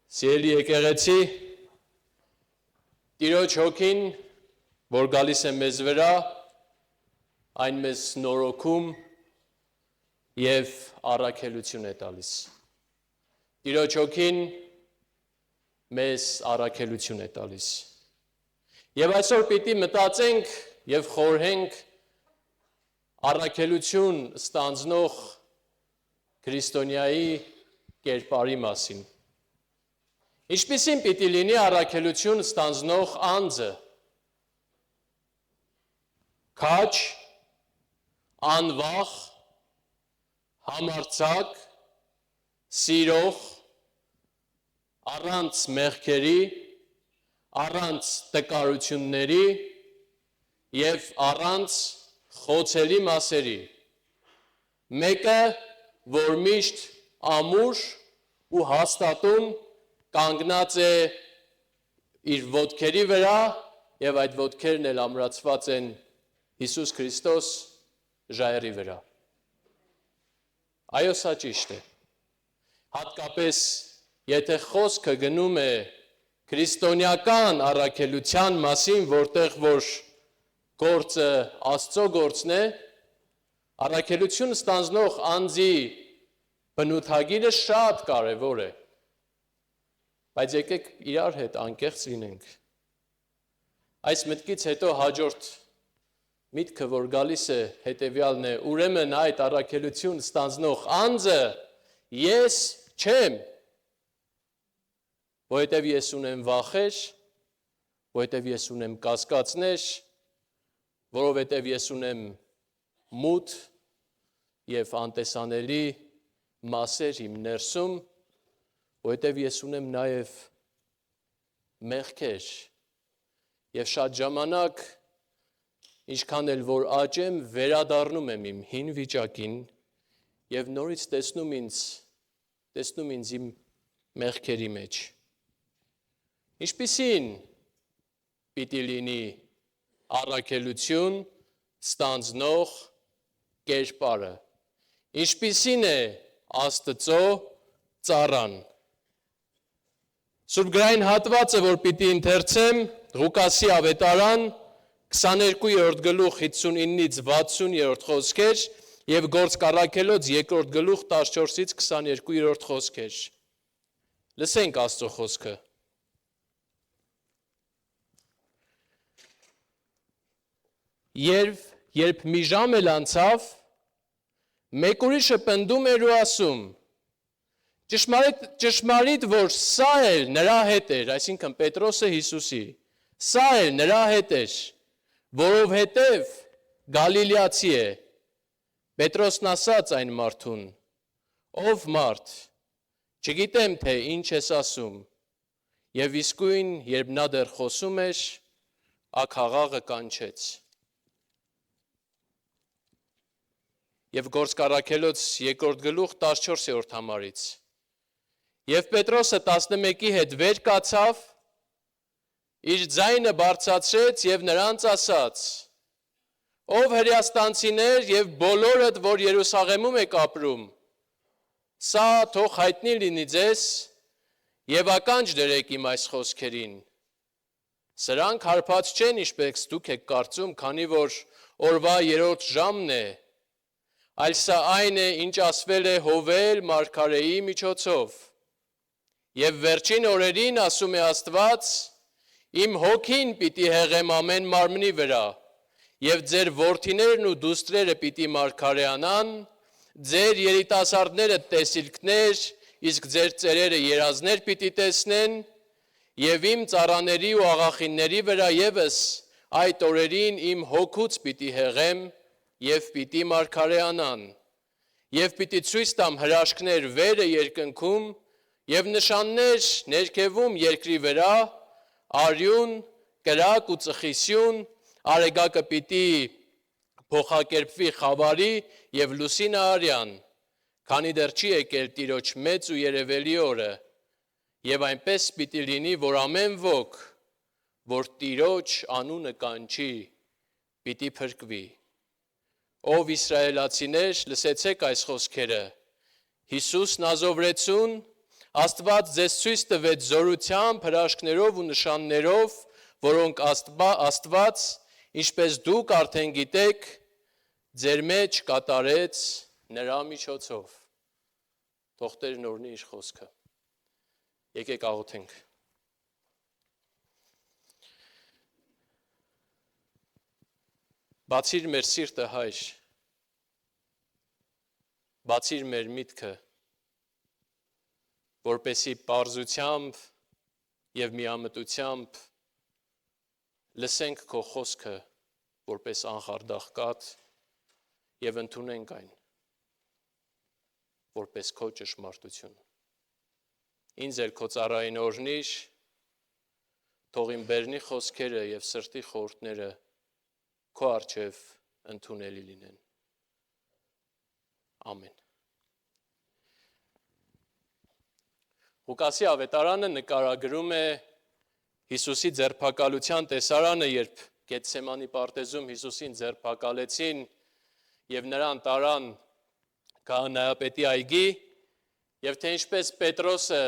Սիրելի եկեղեցի, Տիրոջ հոգին, որ գալիս է մեզ վրա, այն մեզ նորոգում և առաքելություն է տալիս։ Տիրոջ հոգին մեզ առաքելություն է տալիս։ Եվ այսօր պիտի մտածենք և խորհենք առաքելություն ստանձնող քրիստոնյայի կերպարի մասին։ Ինչպիսին պիտի լինի առաքելություն ստանձնող անձը։ Քաջ, անվախ, համարձակ, սիրող, առանց մեղքերի, առանց տկարությունների և առանց խոցելի մասերի։ Մեկը, որ միշտ ամուր ու հաստատուն կանգնած է իր ոտքերի վրա և այդ ոտքերն էլ ամրացված են Հիսուս Քրիստոս ժայռի վրա։ Այո, սա ճիշտ է։ Հատկապես, եթե խոսքը գնում է քրիստոնեական առաքելության մասին, որտեղ որ գործը Աստծո գործն է, առաքելություն ստանձնող անձի բնութագիրը շատ կարևոր է։ Բայց եկեք իրար հետ անկեղծ լինենք։ Այս մտքից հետո հաջորդ միտքը, որ գալիս է, հետևյալն է, ուրեմն այդ առաքելություն ստանձնող անձը ես չեմ, որովհետև ես ունեմ վախեր, որովհետև ես ունեմ կասկածներ, որովհետև ես ունեմ մութ և անտեսանելի մասեր իմ ներսում, որովհետև ես ունեմ նաև մեղքեր և շատ ժամանակ, ինչքան էլ որ աճեմ, վերադառնում եմ իմ հին վիճակին և նորից տեսնում ինձ իմ մեղքերի մեջ։ Ինչպիսին պիտի լինի առաքելություն ստանձնող կերպարը։ Ինչպիսին է Աստծո ծառան։ Սուրբ հատվածը, որ պիտի ընթերցեմ, Ղուկասի ավետարան 22-րդ գլուխ 59-ից 60-րդ խոսքեր և Գործք առաքելոց 2-րդ գլուխ 14-ից 22-րդ խոսքեր։ Լսենք Աստծո խոսքը։ Երբ մի ժամ էլ անցավ, մեկ ուրիշը պնդում էր ու ասում. Ճշմարիտ, որ սա էլ նրա հետ էր, այսինքն Պետրոսը Հիսուսի, սա էլ նրա հետ էր, որովհետև Գալիլեացի է։ Պետրոսն ասաց այն մարդուն. ով մարդ, չգիտեմ, թե ինչ ես ասում, և իսկույն, երբ նա դեռ խոսում էր, աքաղաղը կանչեց։ Եվ Գործք առաքելոց 2-րդ գլուխ 14-րդ համարից։ Եվ Պետրոսը 11-ի հետ վեր կացավ, իր ձայնը բարձրացրեց և նրանց ասաց. ով հրեաստանցիներ և բոլորդ, որ Երուսաղեմում եք ապրում, սա թող հայտնի լինի ձեզ և ականջ դրեք իմ այս խոսքերին։ Սրանք հարբած չեն, ինչպես դուք եք կարծում, քանի որ օրվա 3-րդ ժամն է, այլ սա այն է, ինչ ասվել է Հովել մարգարեի միջոցով։ Եվ վերջին օրերին, ասում է Աստված, իմ հոգին պիտի հեղեմ ամեն մարմնի վրա, և ձեր որդիներն ու դուստրերը պիտի մարգարեանան, ձեր երիտասարդները տեսիլքներ, իսկ ձեր ծերերը երազներ պիտի տեսնեն, և իմ ծառաների ու աղախինների վրա ևս այդ օրերին իմ հոգուց պիտի հեղեմ և պիտի մարգարեանան, և պիտի ցույց տամ հրաշքներ վերը երկնքում և նշաններ ներքևում երկրի վրա, արյուն, կրակ ու ծխի արեգակը պիտի փոխակերպվի խավարի և լուսինը արյան, քանի դեռ չի եկել Տիրոջ մեծ ու երևելի օրը, և այնպես պիտի լինի, որ ամեն ոք, որ Տիրոջ անունը կանչի, պիտի փրկվի։ Ով իսրայելացիներ, լսեցեք այս խոսքերը. Հիսուս Նազովրեցուն, Աստված ձեզ ցույց տվեց զորությամբ, հրաշքներով ու նշաններով, որոնք Աստված, ինչպես դուք արդեն գիտեք, ձեր մեջ կատարեց նրա միջոցով։ Թող Տերն օրհնի իր խոսքը։ Եկեք աղոթենք։ Բացիր մեր սիրտը, Հայր, բացիր մեր միտքը, որպեսզի պարզությամբ և միամտությամբ լսենք քո խոսքը, որպես անխարդախ կաթ և ընդունենք այն, որպես քո ճշմարտություն։ Ինձ էլ քո ծառային օրհնիր, թող իմ բերնի խոսքերը և սրտի խորհուրդները քո առջև ընդունելի լինեն։ Ամեն։ Ղուկասի ավետարանը նկարագրում է Հիսուսի ձերբակալության տեսարանը, երբ Գեթսեմանի պարտեզում Հիսուսին ձերբակալեցին և նրան տարան քահանայապետի այգի, և թե ինչպես Պետրոսը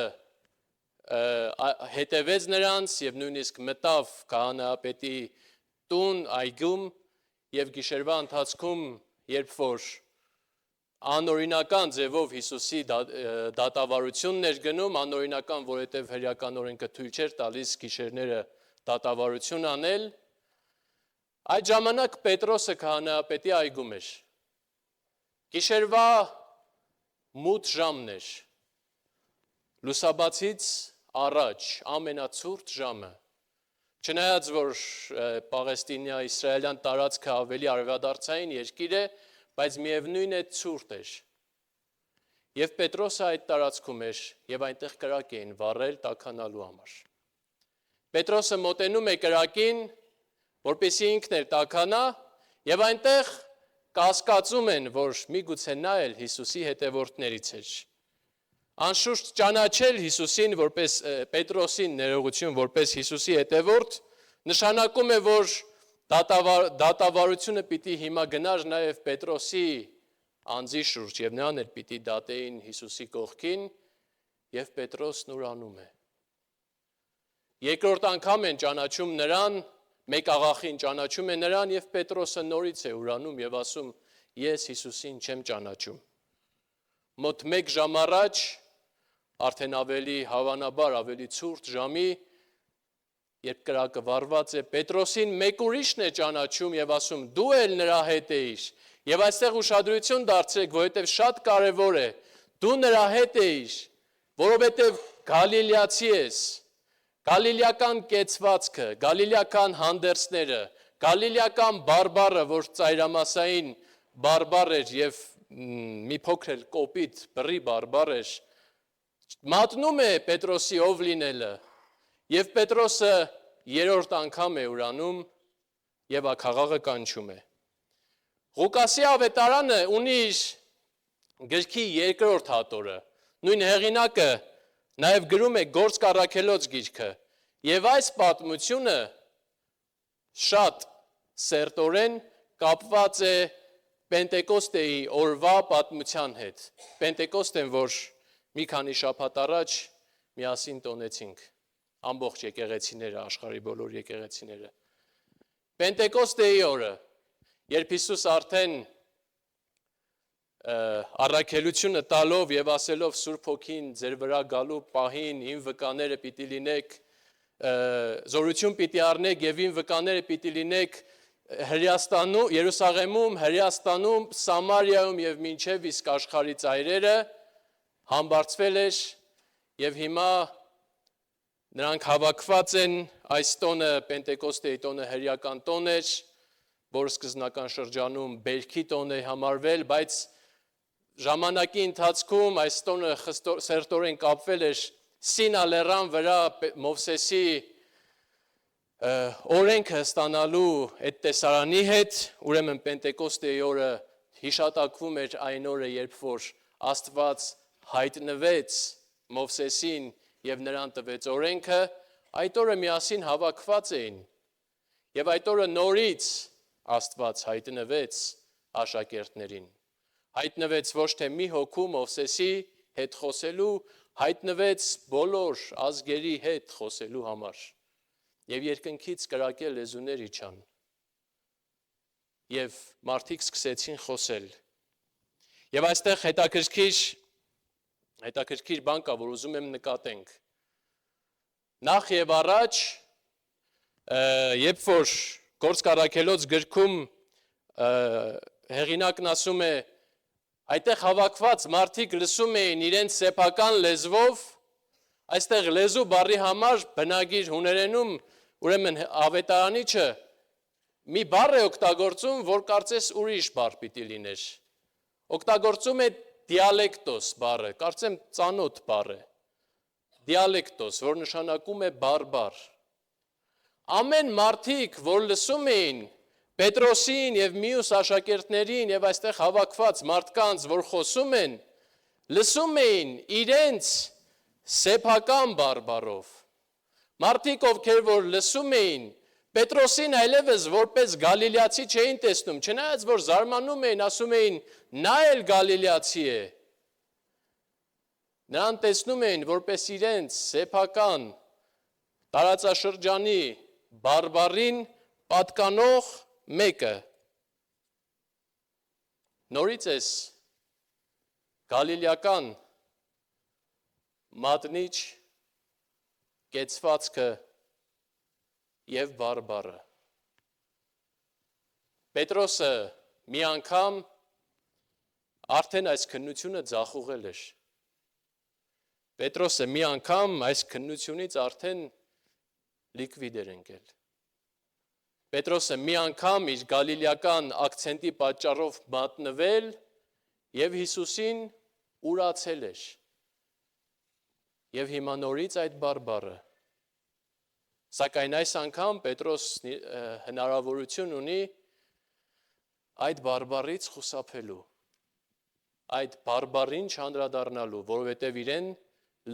հետևեց նրանց և նույնիսկ մտավ քահանայապետի տուն այգում և գիշերվա ընթացքում, երբ որ անօրինական ձևով Հիսուսի դատավարությունն էր գնում, անօրինական, որովհետև հրեական օրենքը թույլ չէր տալիս գիշերները դատավարություն անել, այդ ժամանակ Պետրոսը քահանայապետի այգում էր։ Գիշերվա մութ ժամն էր, լուսաբացից առաջ ամենացուրտ ժամը, չնայած որ Պաղեստինյա-իսրայելյան տարածքը ավելի արևադարձային երկիր է, բայց միևնույն է ցուրտ էր։ Եվ Պետրոսը այդ տարածքում էր և այնտեղ կրակ էին վառել տաքանալու համար։ Պետրոսը մոտենում է կրակին, որպեսզի ինքն էլ տաքանա, և այնտեղ կասկածում են, որ միգուցե նա էլ Հիսուսի հետևորդներից էր։ Անշուշտ ճանաչել Հիսուսին որպես Պետրոսին ներողություն որպես Հիսուսի հետևորդ նշանակում է, որ դատավարությունը պիտի հիմա գնար նաև Պետրոսի անձի շուրջ և նրան էլ պիտի դատեին Հիսուսի կողքին և Պետրոսն ուրանում է։ Երկրորդ անգամ են ճանաչում նրան, մեկ աղախին ճանաչում է նրան և Պետրոսը նորից է ուրանում և ասում ես Հիսուսին չեմ ճանաչում։ Մոտ մեկ ժամ առաջ, արդեն ավելի հավանաբար ավելի ցուրտ ժամի, երբ կրակը վառված է, Պետրոսին մեկ ուրիշն է ճանաչում և ասում դու էլ նրա հետ էիր և այստեղ ուշադրություն դարձրեք, որովհետև շատ կարևոր է, դու նրա հետ էիր, որովհետև գալիլեացի ես, գալիլեական կեցվածքը, գալիլեական հանդերձները, գալիլեական բարբառը, որ ծայրամասային բարբառ էր և մի փոքր էլ կոպիտ բռի բարբառ էր, մատնում է Պետրոսի ով լինելը և Պետրոսը երրորդ անգամ է ուրանում և աքաղաղը կանչում է։ Ղուկասի ավետարանը ունի իր գրքի երկրորդ հատորը, նույն հեղինակը նաև գրում է Գործք առաքելոց գիրքը և այս պատմությունը շատ սերտորեն կապված է Պենտեկոստեի օրվա պատմության հետ, Պենտեկոստեն, որ մի քանի շաբաթ առաջ միասին տոնեցինք, ամբողջ եկեղեցիները, աշխարհի բոլոր եկեղեցիները։ Պենտեկոստեի օրը, երբ Հիսուս արդեն առաքելությունը տալով և ասելով Սուրբ Հոգին ձեր վրա գալու պահին իմ վկաները պիտի լինեք, զորություն պիտի առնեք և իմ վկաները պիտի լինեք Երուսաղեմում, Հրեաստանում, Սամարիայում և մինչև իսկ աշխարհի ծայրերը, համբարձվել էր և հիմա նրանք հավաքված են այս տոնը, Պենտեկոստեի տոնը հրեական տոն էր, որ սկզբնական շրջանում բերքի տոն է համարվել, բայց ժամանակի ընթացքում այս տոնը սերտորեն կապվել էր Սինա լեռան վրա Մովսեսի օրենքը ստանալու այդ տեսարանի հետ, ուրեմն Պենտեկոստեի օրը հիշատակվում էր այն օրը, երբ որ Աստված հայտնվեց Մովսեսին և նրան տվեց օրենքը, այդ օրը միասին հավաքված էին և այդ օրը նորից Աստված հայտնվեց աշակերտներին, հայտնվեց ոչ թե մի հոգու Մովսեսի հետ խոսելու, հայտնվեց բոլոր ազգերի հետ խոսելու համար եւ երկնքից կրակել լեզուներ իջան եւ մարդիկ սկսեցին խոսել եւ այստեղ հետաքրքիր բան կա, որ ուզում եմ նկատենք նախ եւ առաջ երբ որ Գործք առաքելոց գրքում հեղինակն ասում է այդտեղ հավաքված մարդիկ լսում էին իրենց սեփական լեզվով այստեղ լեզու բառի համար բնագիր հուներենում ուրեմն ավետարանիչը մի բառ է օգտագործում, որ կարծես ուրիշ բառ պիտի լիներ։ Օգտագործում է դիալեկտոս բառը, կարծեմ ծանոթ բառ է։ Դիալեկտոս, որ նշանակում է բարբար։ Ամեն մարդիկ, որ լսում էին Պետրոսին եւ մյուս աշակերտներին եւ այստեղ հավաքված մարդկանց, որ խոսում են, լսում էին իրենց սեփական բարբարով։ Մարդիկ, ովքեր որ լսում էին, Պետրոսին այլևս որպես գալիլեացի չէին տեսնում, չնայած որ զարմանում էին, ասում էին, նա էլ գալիլեացի է։ Նրան տեսնում էին որպես իրենց սեփական տարածաշրջանի բարբարին պատկանող մեկը։ Նորից էս գալիլեական մատնիչ կեցվածքը եւ բարբարը։ Պետրոսը մի անգամ արդեն այս քննությունը ձախուղել էր։ Պետրոսը մի անգամ այս քննությունից արդեն լիկվիդ էր ընկել։ Պետրոսը մի անգամ իր գալիլեական ակցենտի պատճառով մատնվել եւ Հիսուսին ուրացել էր։ Եվ հիմա նորից այդ բարբարը։ Սակայն այս անգամ Պետրոս հնարավորություն ունի այդ բարբարից խուսափելու, այդ բարբարին չանդրադառնալու, որովհետև իրեն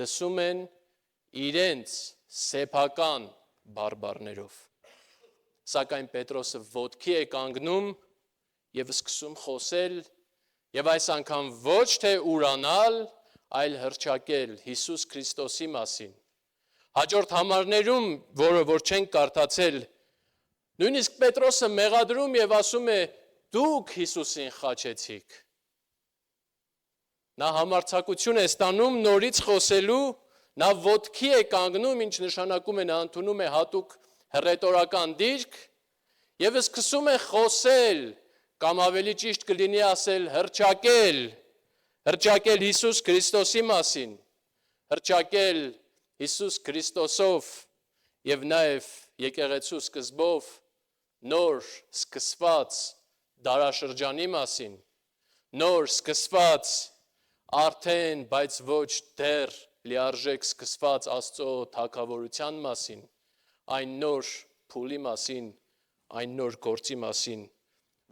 լսում են իրենց սեփական բարբարներով։ Սակայն Պետրոսը ոտքի է կանգնում եւ սկսում խոսել եւ այս անգամ ոչ թե ուրանալ, այլ հռչակել Հիսուս Քրիստոսի մասին։ Հաջորդ համարներում, որը որ չենք կարդացել, նույնիսկ Պետրոսը մեղադրում եւ ասում է դուք Հիսուսին խաչեցիք։ Նա համարձակություն է ստանում նորից խոսելու, նա ոտքի է կանգնում, ինչ նշանակում է նա ընդունում է հատուկ հռետորական դիրք եւ սկսում է խոսել, կամ ավելի ճիշտ կլինի ասել հռչակել Հիսուս Քրիստոսի մասին, հռչակել Հիսուս Քրիստոսով եւ նաեւ եկեղեցու սկզբով նոր սկսված դարաշրջանի մասին, նոր սկսված արդեն, բայց ոչ դեռ լիարժեք սկսված Աստծո թագավորության մասին, այն նոր փուլի մասին, այն նոր գործի մասին,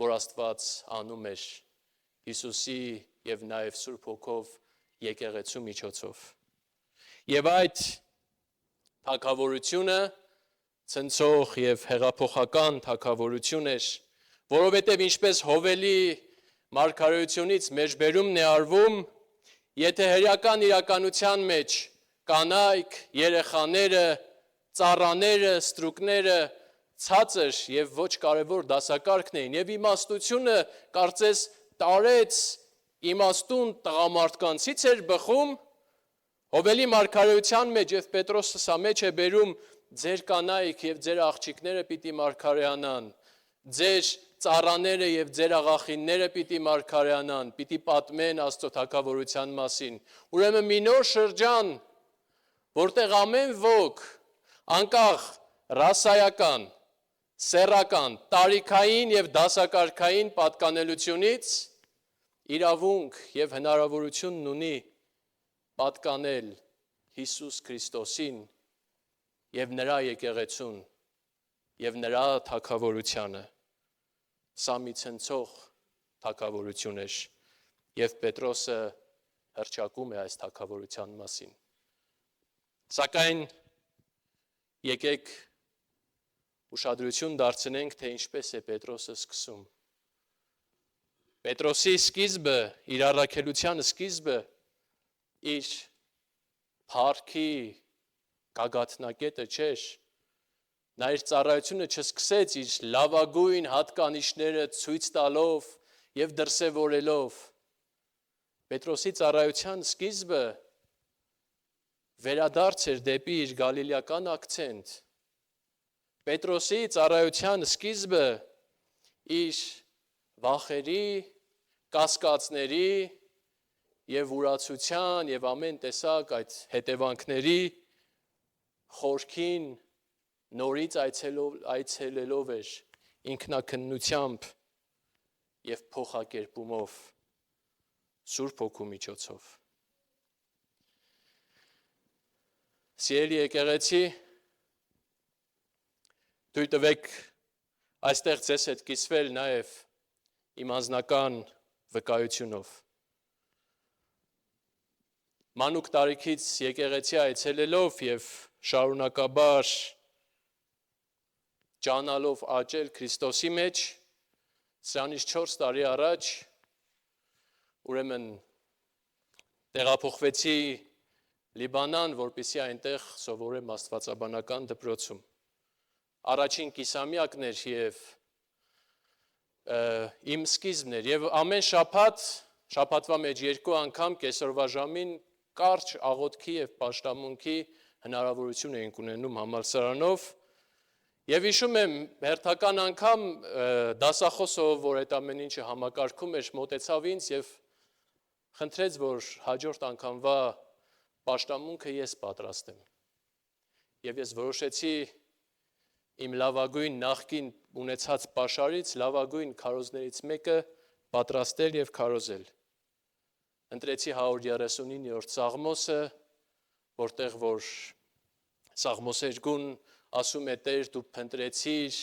որ Աստված անում էր Հիսուսի եւ նաեւ Սուրբ Հոգով եկեղեցու միջոցով։ Եվ այդ թագավորությունը ցնցող եւ հեղափոխական թագավորություն էր, որովհետեւ ինչպես Հովելի մարգարեությունից մեջբերումն է արվում, եթե հերական իրականության մեջ կանայք, երեխաները, ծառաները, ստրուկները ցածր եւ ոչ կարեւոր դասակարգն էին եւ իմաստությունը կարծես տարեց իմաստուն տղամարդկանցից էր բխում, Հովելի մարգարեության մեջ եւ Պետրոսը սա մեջ է բերում ձեր կանայք եւ ձեր աղջիկները պիտի մարգարեանան, ձեր ծառաները եւ ձեր աղախինները պիտի մարգարեանան, պիտի պատմեն Աստծո թագավորության մասին։ Ուրեմն մի նոր շրջան, որտեղ ամեն ոք անկախ ռասայական, սեռական, տարիքային եւ դասակարգային պատկանելությունից իրավունք եւ հնարավորությունն ունի պատկանել Հիսուս Քրիստոսին եւ նրա եկեղեցուն եւ նրա թագավորությանը։ Սա մի ցնցող թագավորություն էր եւ Պետրոսը հռչակում է այս թագավորության մասին։ Սակայն եկեք ուշադրություն դարձնենք, թե ինչպես է Պետրոսը սկսում։ Պետրոսի սկիզբը, իր առաքելության սկիզբը իր փառքի գագաթնակետը չէր, նա իր ծառայությունը չսկսեց իր լավագույն հատկանիշները ցույց տալով եւ դրսեւորելով։ Պետրոսի ծառայության սկիզբը վերադարձ էր դեպի իր գալիլեական ակցենտ։ Պետրոսի ծառայության սկիզբը իր վախերի, կասկածների եւ ուրացության եւ ամեն տեսակ այդ հետևանքների խորքին նորից այցելելով էր ինքնակնությամբ եւ փոխակերպումով Սուրբ Հոգու միջոցով։ Սիրելի եկեղեցի, թույլ տվեք այստեղ ձեզ հետ կիսվել նաև իմ անձնական վկայությունով։ Մանուկ տարիքից եկեղեցի այցելելով եւ շարունակաբար ճանալով աճել Քրիստոսի մեջ, սրանից 4 տարի առաջ ուրեմն տեղափոխվեցի Լիբանան, որպեսզի այնտեղ սովորեմ աստվածաբանական դպրոցում։ Առաջին կիսամյակն էր եւ իմ սկիզբն էր եւ ամեն շաբաթվա մեջ 2 անգամ կեսօրվա ժամին կարճ աղոթքի եւ պաշտամունքի հնարավորություն էինք ունենում համալսարանով եւ հիշում եմ հերթական անգամ դասախոսը, որ այդ ամեն ինչը համակարգում էր, մոտեցավ ինձ եւ խնդրեց, որ հաջորդ անգամվա պաշտամունքը ես պատրաստեմ։ Եվ ես որոշեցի իմ լավագույն նախկին ունեցած պաշարից լավագույն քարոզներից մեկը պատրաստել եւ քարոզել։ Ընտրեցի 139-րդ Սաղմոսը, որտեղ որ Սաղմոսերգուն ասում է Տեր, դու փնտրեցիր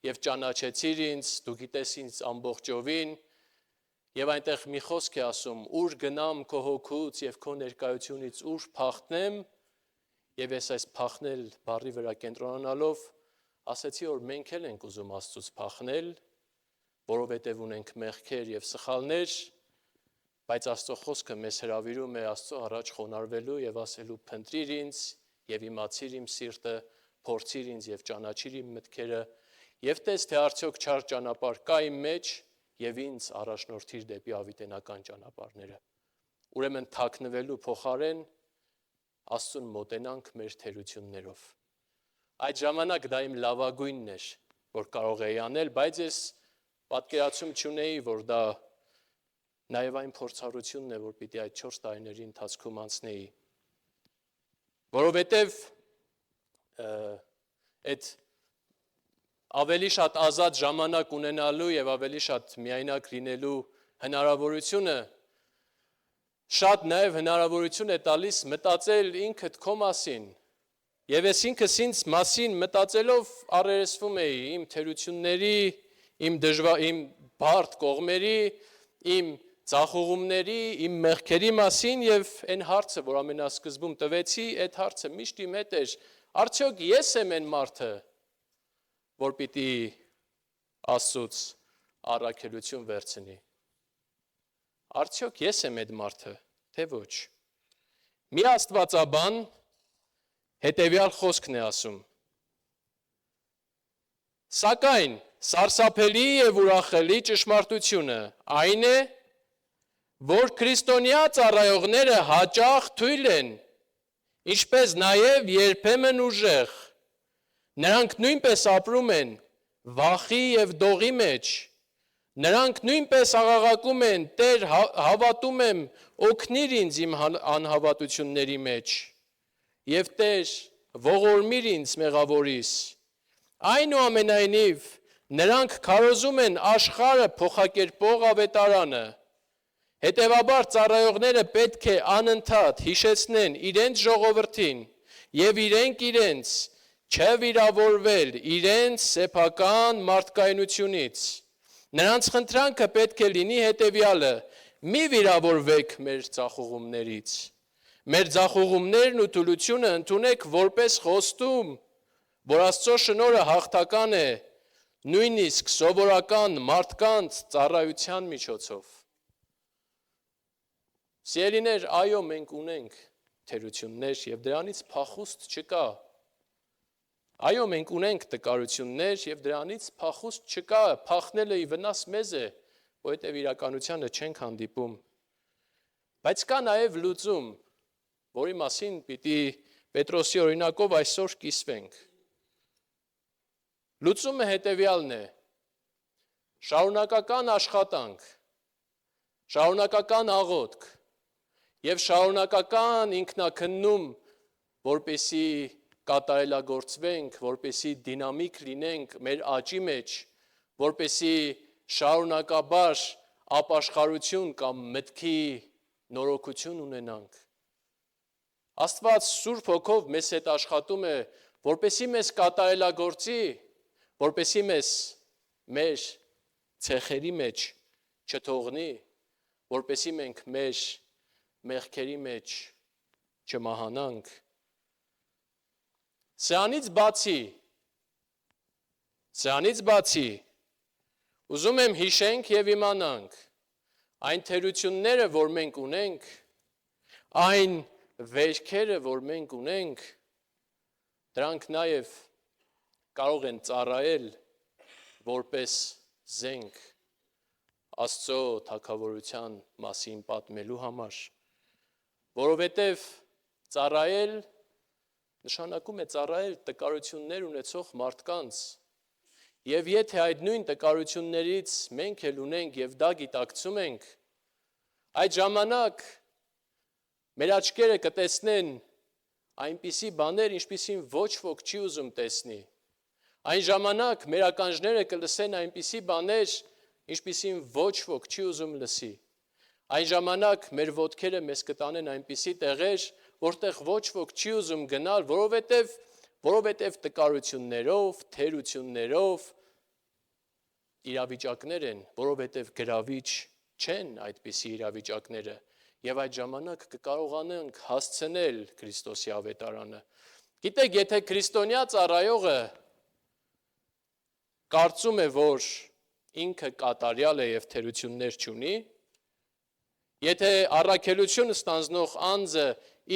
եւ ճանաչեցիր ինձ, դու գիտես ինձ ամբողջովին, եւ այնտեղ մի խոսք է ասում. ուր գնամ քո հոգուց եւ քո ներկայությունից ուր փախնեմ, եւ ես այս փախնել բառի վրա կենտրոնանալով ասեցի, որ մենք էլ ենք ուզում Աստծուց փախնել, որովհետեւ ունենք մեղքեր եւ սխալներ, բայց Աստծո խոսքը մեզ հրավիրում է Աստծո առաջ խոնարհվելու եւ ասելու փնտրիր ինձ եւ իմացիր իմ սիրտը, փորձիր ինձ եւ ճանաչիր իմ մտքերը եւ տես թե արդյոք չար ճանապարհ կա իմ մեջ եւ ինձ առաջնորդիր դեպի ավիտենական ճանապարհները։ Ուրեմն թաքնվելու փոխարեն Աստծուն մոտենանք մեր թերություններով։ Այդ ժամանակ դա իմ լավագույնն էր, որ կարող էի անել, բայց ես պատկերացում չունեի, որ դա նաև այն փորձառությունն է, որ պիտի այդ 4 տարիների ընթացքում անցնեի։ Որովհետև այդ ավելի շատ ազատ ժամանակ ունենալու եւ ավելի շատ միայնակ լինելու հնարավորությունը շատ նաև հնարավորություն է տալիս մտածել ինքդ քո մասին։ Եվ ես ինքս ինձ մասին մտածելով առերեսվում էի իմ թերությունների, իմ բարդ կողմերի, իմ ցախուղումների, իմ մեղքերի մասին եւ այն հարցը, որ ամենասկզբում տվեցի, այդ հարցը միշտ իմ հետ էր, արդյոք ես եմ այն մարդը, որ պիտի Աստծուց առաքելություն վերցնի։ Արդյոք ես եմ այդ մարդը, թե ոչ։ Մի աստվածաբան հետևյալ խոսքն է ասում. Սակայն սարսափելի եւ ուրախելի ճշմարտությունը այն է, որ քրիստոնյա ծառայողները հաճախ թույլ են, ինչպես նաև երբեմն ուժեղ, նրանք նույնպես ապրում են վախի եւ դողի մեջ, նրանք նույնպես աղաղակում են, Տեր հավատում եմ, օգնիր ինձ իմ անհավատությունների մեջ, եւ Տեր ողորմիր ինձ մեղավորիս, այնուամենայնիվ նրանք քարոզում են աշխարհը փոխակերպող ավետարանը, հետևաբար ծառայողները պետք է անընդհատ հիշեցնեն իրենց ժողովրդին եւ իրենց չվիրավորվել իրենց սեփական մարդկայնությունից։ Նրանց խնդրանքը պետք է լինի հետևյալը. մի վիրավորվեք մեր ցախուղումներից։ Մեր ցախուղումներն ու թուլությունը ընդունեք որպես խոստում, որ Աստծո շնորհը հաղթական է, նույնիսկ սովորական մարդկանց ծառայության միջոցով։ Սիրելիներ, այո, մենք ունենք թերություններ եւ դրանից փախուստ չկա։ Այո, մենք ունենք տկարություններ եւ դրանից փախուստ չկա, փախնելը ի վնաս մեզ է, որովհետեւ իրականությանը չենք հանդիպում։ Բայց կա նաեւ լուծում, որի մասին պիտի Պետրոսի օրինակով այսօր կիսվենք։ Լուծումը հետևյալն է. շարունակական աշխատանք, շարունակական աղոթք եւ շարունակական ինքնակննում, որպեսի կատարելագործվենք, որպեսի դինամիկ լինենք մեր աճի մեջ, որպեսի շարունակաբար ապաշխարություն կամ մտքի նորոգություն ունենանք։ Աստված Սուրբ Հոգով մեզ հետ աշխատում է, որպեսի մեզ կատարելագործի, որպեսի մեզ մեր ցեխերի մեջ չթողնի, որպեսի մենք մեր մեղքերի մեջ չմահանանք։ Սրանից բացի, ուզում եմ հիշենք եւ իմանանք այն թերությունները, որ մենք ունենք, այն վերքերը, որ մենք ունենք, դրանք նաեւ կարող են ծառայել որպես զենք Աստծո թագավորության մասին պատմելու համար, որովհետև ծառայել նշանակում է ծառայել տկարություններ ունեցող մարդկանց, եւ եթե այդ նույն տկարություններից մենք էլ ունենք եւ դա գիտակցում ենք, այդ ժամանակ մեր աչքերը կտեսնեն այնպիսի բաներ, ինչպիսին ոչ ոք չի ուզում տեսնի։ Այն ժամանակ մեր ականջները կլսեն այնպիսի բաներ, ինչպիսին ոչ ոք չի ուզում լսի։ Այն ժամանակ մեր ոտքերը մեզ կտանեն այնպիսի տեղեր, որտեղ ոչ ոք չի ուզում գնալ, որովհետև տկարություններով, թերություններով իրավիճակներ են, որովհետև գրավիչ չեն այդպիսի իրավիճակները, եւ այդ ժամանակ կկարողանանք հասցնել Քրիստոսի ավետարանը։ Գիտեք, եթե քրիստոնյա ծառայողը կարծում է, որ ինքը կատարյալ է եւ թերություններ չունի, եթե առաքելությունը ստանձնող անձը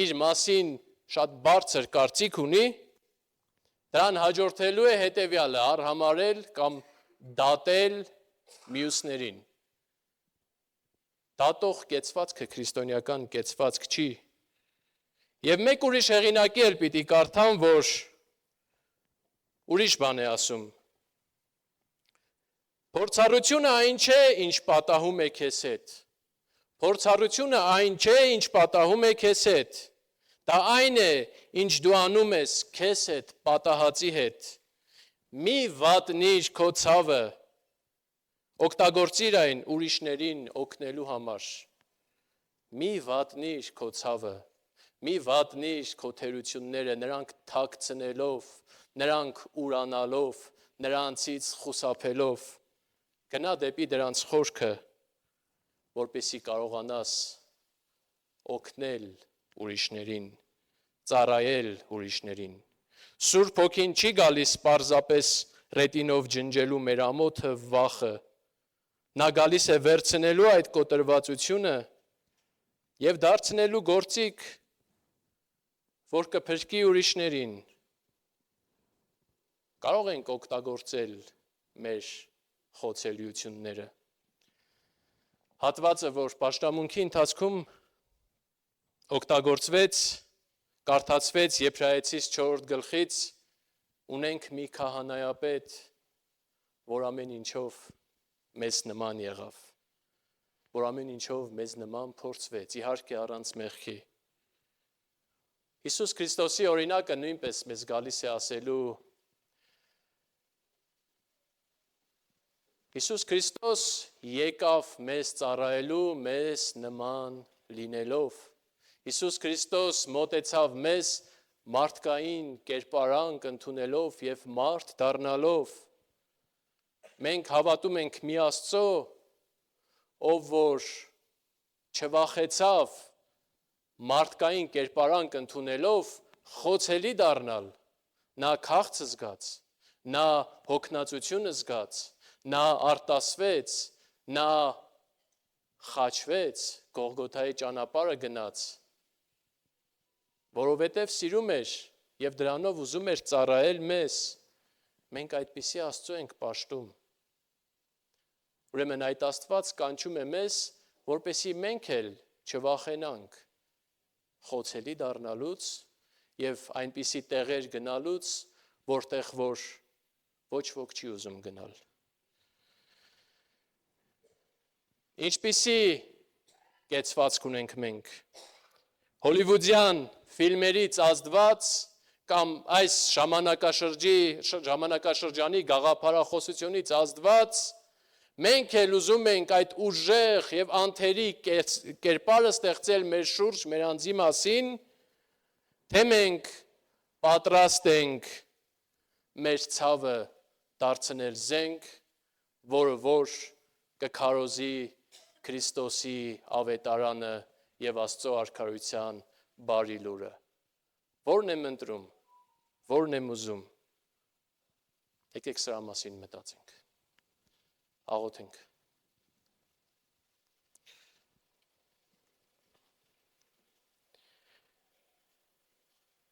իր մասին շատ բարձր կարծիք ունի, դրան հաջորդելու է հետևյալը՝ արհամարել կամ դատել մյուսներին։ Դատող կեցվածքը քրիստոնեական կեցվածք չի։ Եվ մեկ ուրիշ հեղինակի էլ պիտի կարդամ, որ ուրիշ բան է ասում։ Փորձառությունը այն չէ, ինչ պատահում է քեզ հետ։ Փորձառությունը այն չէ, ինչ պատահում է քեզ հետ։ Դա այն է, ինչ դու անում ես քեզ հետ, պատահածի հետ։ Մի վատնիր քո ցավը, օգտագործիր այն ուրիշներին օգնելու համար։ Մի վատնիր քո ցավը, մի վատնիր քո թերությունները, նրանք թաքցնելով, նրանք ուրանալով, նրանցից խուսափելով, գնա դեպի դրանց խորքը, որպեսի կարողանաս օգնել ուրիշներին, ծառայել ուրիշներին։ Սուրբ Հոգին չի գալիս պարզապես ռետինով ջնջելու մեր ամոթը, վախը, նա գալիս է վերցնելու այդ կոտրվածությունը եւ դարձնելու գործիք, որ կփրկի ուրիշներին։ Կարող ենք օգտագործել մեր խոցելիությունները։ Հատվածը, որ պաշտամունքի ընթացքում օգտագործվեց, կարդացվեց Եբրայեցիս 4 գլխից, ունենք մի քահանայապետ, որ ամեն ինչով մեզ նման եղավ, որ ամեն ինչով մեզ նման փորձվեց, իհարկե առանց մեղքի։ Հիսուս Քրիստոսի օրինակը նույնպես մեզ գալիս է ասելու Հիսուս Քրիստոս եկավ մեզ ծառայելու, մեզ նման լինելով։ Հիսուս Քրիստոս մոտեցավ մեզ մարդկային կերպարանք ընդունելով եւ մարդ դառնալով։ Մենք հավատում ենք մի Աստծո, ով որ չվախեցավ մարդկային կերպարանք ընդունելով խոցելի դառնալ, նա քաղց զգաց, նա հոգնածություն զգաց, նա արտասվեց, նա խաչվեց, Գողգոթայի ճանապարհը գնաց, որովհետև սիրում էր և դրանով ուզում էր ծառայել մեզ, մենք այդպիսի Աստծո ենք պաշտում։ Ուրեմն այդ Աստված կանչում է մեզ, որպեսզի մենք էլ չվախենանք խոցելի դառնալուց և այնպիսի տեղեր գնալուց, որտեղ որ ոչ ոք չի ուզում գնալ։ Ինչպիսի կեցվածք ունենք մենք։ Հոլիվուդյան ֆիլմերից ազդված կամ այս ժամանակաշրջանի գաղափարախոսությունից ազդված մենք էլ ուզում ենք այդ ուժեղ և անթերի կերպարը ստեղծել մեր շուրջ, մեր անձի մասին, թե մենք պատրաստ ենք մեր ցավը դարձնել զենք, որը որ կքարոզի Քրիստոսի ավետարանը և Աստծո արդարության բարի լուրը։ Որն եմ ընտրում, որն եմ ուզում։ Եկեք սրա մասին մտածենք։ Աղոթենք։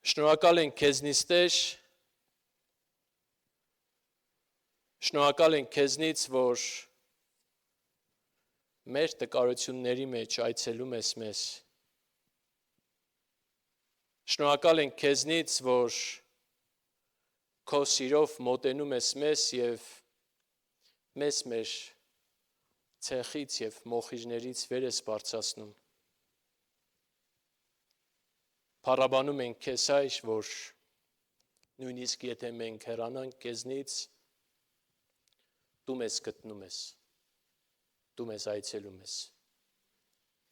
Շնորհակալ ենք քեզնից, Տեր, շնորհակալ ենք քեզնից, որ մեր տկարությունների մեջ այցելում ես մեզ։ Շնորհակալ ենք քեզնից, որ քո սիրով մոտենում ես մեզ և մեզ մեր ցեխից և մոխիրներից վեր ես բարձրացնում։ Փառաբանում ենք քեզ այր, որ նույնիսկ եթե մենք հեռանանք քեզնից, դու մեզ գտնում ես, դու մեզ այցելում ես,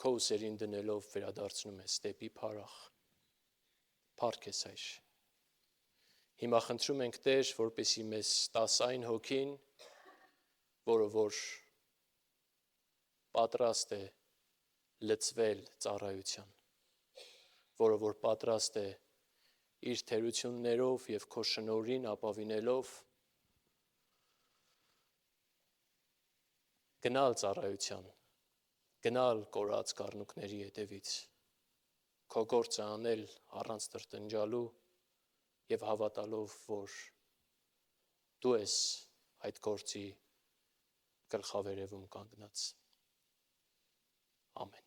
քո ուսերին դնելով վերադարձնում ես դեպի փառախ։ Փառք ես այր։ Հիմա խնդրում ենք Տեր, որպեսզի մեզ տաս այն հոգին, որը որ պատրաստ է լծվել ծառայության, որը որ պատրաստ է իր թերություններով և քո շնորհին ապավինելով գնալ ծառայության, գնալ կորած կառնուկների հետևից, քո գործը անել առանց տրտնջալու և հավատալով, որ դու ես այդ գործի գլխավերևում կանգնած։ Ամեն։